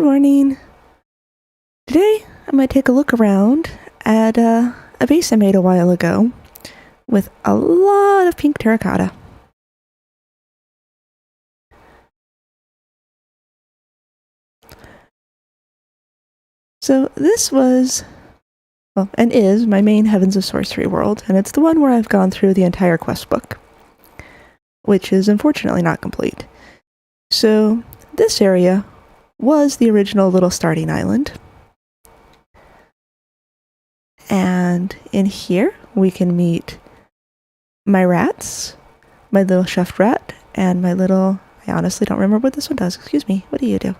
morning. Today I'm going to take a look around at a base I made a while ago with a lot of pink terracotta. So this was, well, and is my main Heavens of Sorcery world, and it's the one where I've gone through the entire quest book, which is unfortunately not complete. So this area was the original little starting island. And in here we can meet my rats, my little chef rat, and my little, I honestly don't remember what this one does. Excuse me, what do you do?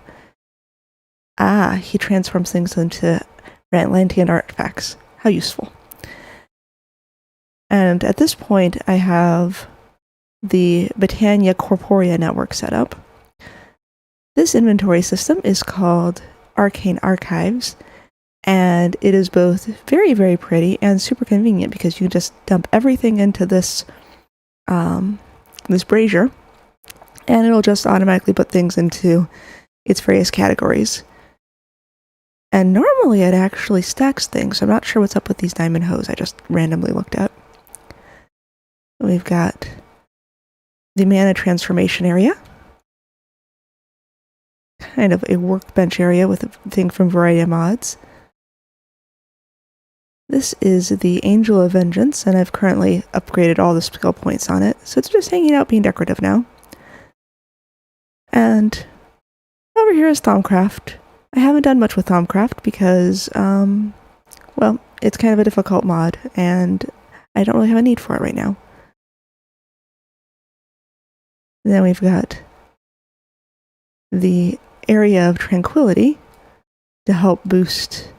Ah, he transforms things into Atlantean artifacts. How useful. And at this point I have the Britannia Corporea network set up. This inventory system is called Arcane Archives, and it is both very, very pretty and super convenient because you just dump everything into this this brazier, and it'll just automatically put things into its various categories. And normally it actually stacks things, so I'm not sure what's up with these diamond hoes I just randomly looked at. We've got the mana transformation area, kind of a workbench area with a thing from Variety of Mods. This is the Angel of Vengeance, and I've currently upgraded all the skill points on it, so it's just hanging out being decorative now. And over here is Thaumcraft. I haven't done much with Thaumcraft because, well, it's kind of a difficult mod, and I don't really have a need for it right now. And then we've got the Area of Tranquility to help boost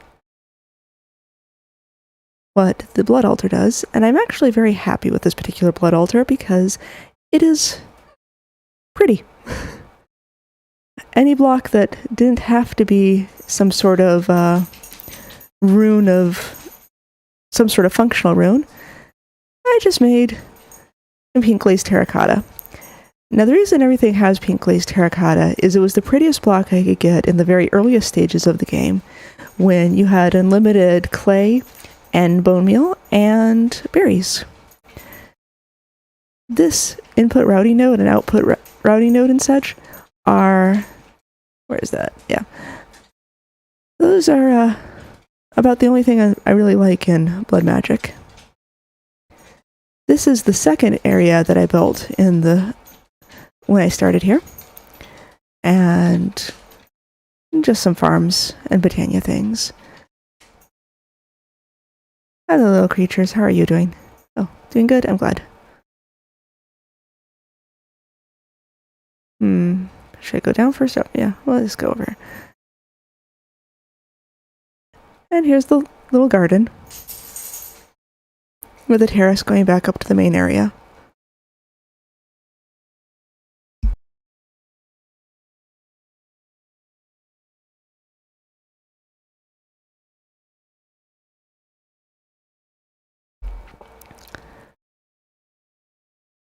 what the blood altar does, and I'm actually very happy with this particular blood altar because it is pretty. Any block that didn't have to be some sort of rune of some sort of functional rune, I just made some pink glazed terracotta. Now the reason everything has pink glazed terracotta is it was the prettiest block I could get in the very earliest stages of the game when you had unlimited clay and bone meal and berries. This input routing node and output routing node and such are, where is that? Yeah. Those are about the only thing I really like in Blood Magic. This is the second area that I built in the when I started here, and just some farms and Britannia things. Hello, little creatures. How are you doing? Oh, doing good? I'm glad. Should I go down first? Oh, yeah, well, let's go over. And here's the little garden with a terrace going back up to the main area.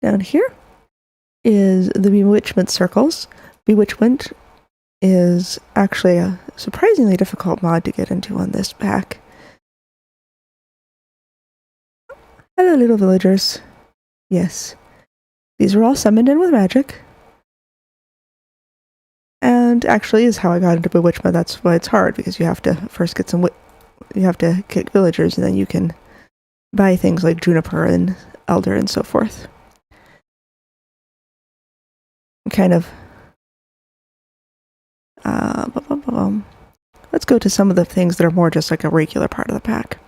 Down here is the Bewitchment Circles. Bewitchment is actually a surprisingly difficult mod to get into on this pack. Hello, little villagers. Yes. These were all summoned in with magic. And actually is how I got into Bewitchment. That's why it's hard, because you have to first get you have to kick villagers, and then you can buy things like Juniper and Elder and so forth. Kind of let's go to some of the things that are more just like a regular part of the pack.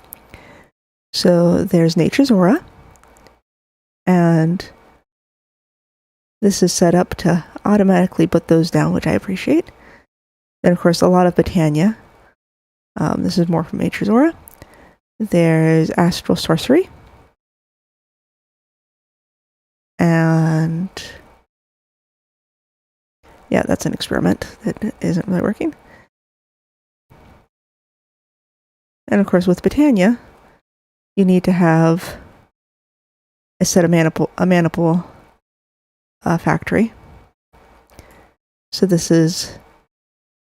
So there's Nature's Aura, and this is set up to automatically put those down, which I appreciate. Then of course a lot of Britannia. This is more from Nature's Aura. There's Astral Sorcery, and yeah, that's an experiment that isn't really working. And of course with Britannia, you need to have a set of mana pool factory. So this is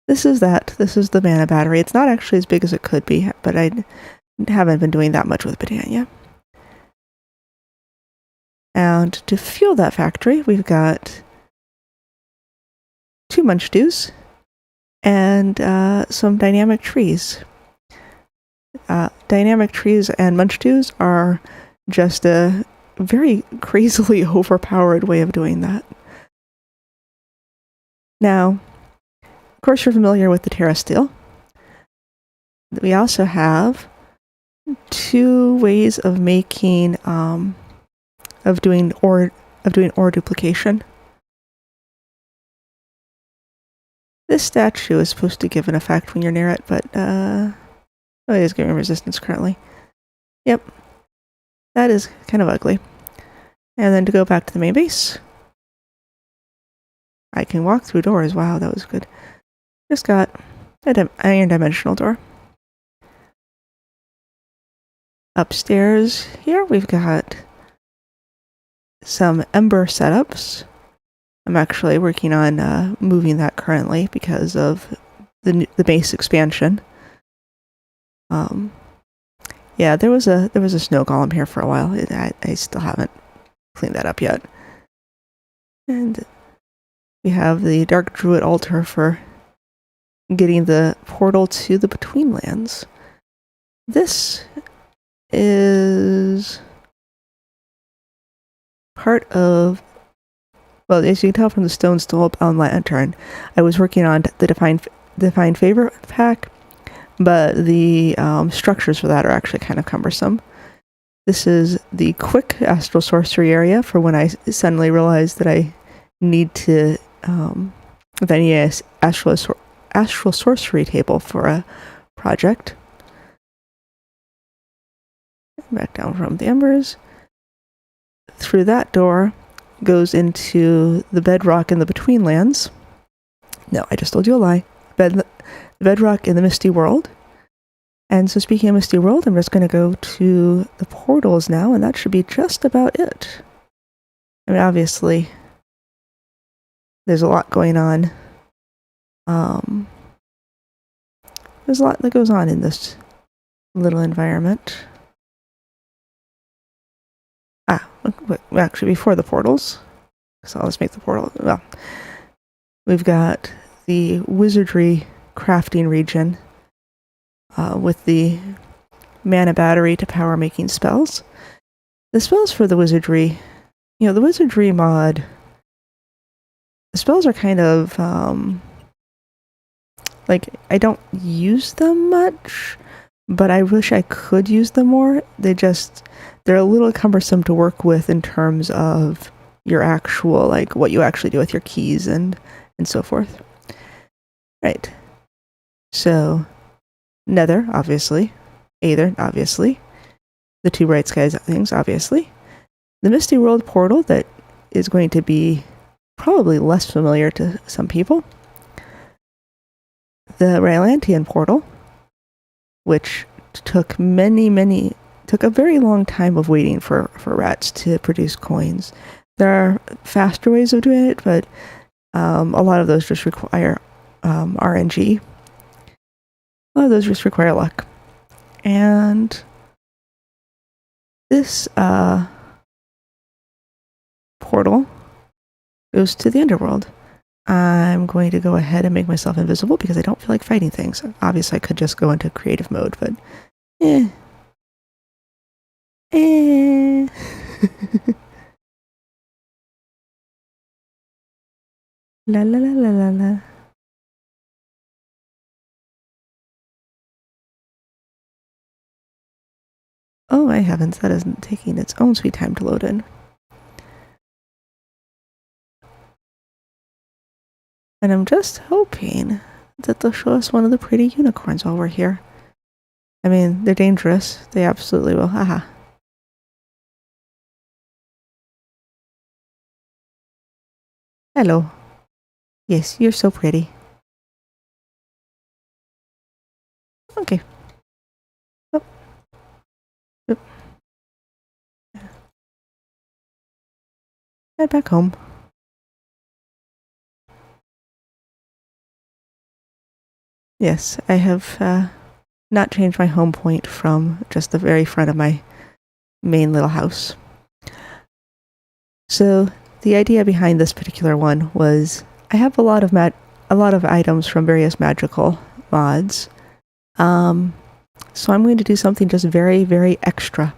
this is that. This is the mana battery. It's not actually as big as it could be, but I haven't been doing that much with Britannia. And to fuel that factory, we've got 2 munch dews and some dynamic trees. Dynamic trees and munch dews are just a very crazily overpowered way of doing that. Now, of course, you're familiar with the Terra Steel. We also have 2 ways of making of doing ore duplication. This statue is supposed to give an effect when you're near it, but it is giving resistance currently. Yep, that is kind of ugly. And then to go back to the main base, I can walk through doors. Wow, that was good. Just got an iron dimensional door. Upstairs here, we've got some ember setups. I'm actually working on moving that currently because of the base expansion. Yeah, there was a snow golem here for a while. I still haven't cleaned that up yet. And we have the Dark Druid altar for getting the portal to the Betweenlands. This is part of, well, as you can tell from the stone still up on Lantern, I was working on the Divine Favor pack, but the structures for that are actually kind of cumbersome. This is the quick astral sorcery area for when I suddenly realized that I need to astral sorcery table for a project. Back down from the embers. Through that door goes into the bedrock in the Betweenlands. No, I just told you a lie. The bedrock in the Misty World. And so speaking of Misty World, I'm just going to go to the portals now, and that should be just about it. I mean, obviously, there's a lot going on. There's a lot that goes on in this little environment. Actually, before the portals. So let's make the portal. Well, we've got the wizardry crafting region with the mana battery to power making spells. The spells for the wizardry, the wizardry mod, the spells are kind of I don't use them much, but I wish I could use them more. They're a little cumbersome to work with in terms of your actual, what you actually do with your keys and so forth. Right. So, Nether, obviously. Aether, obviously. The 2 bright skies things, obviously. The Misty World portal that is going to be probably less familiar to some people. The Rylantian portal, which took a very long time of waiting for rats to produce coins. There are faster ways of doing it, but a lot of those just require RNG. A lot of those just require luck. And this portal goes to the underworld. I'm going to go ahead and make myself invisible because I don't feel like fighting things. Obviously, I could just go into creative mode, but La la la la la la. Oh my heavens, that isn't taking its own sweet time to load in. And I'm just hoping that they'll show us one of the pretty unicorns while we're here. I mean, they're dangerous. They absolutely will. Haha. Hello. Yes, you're so pretty. Okay. Oh. Oh. Head back home. Yes, I have not changed my home point from just the very front of my main little house. So the idea behind this particular one was I have a lot of items from various magical mods. So I'm going to do something just very, very extra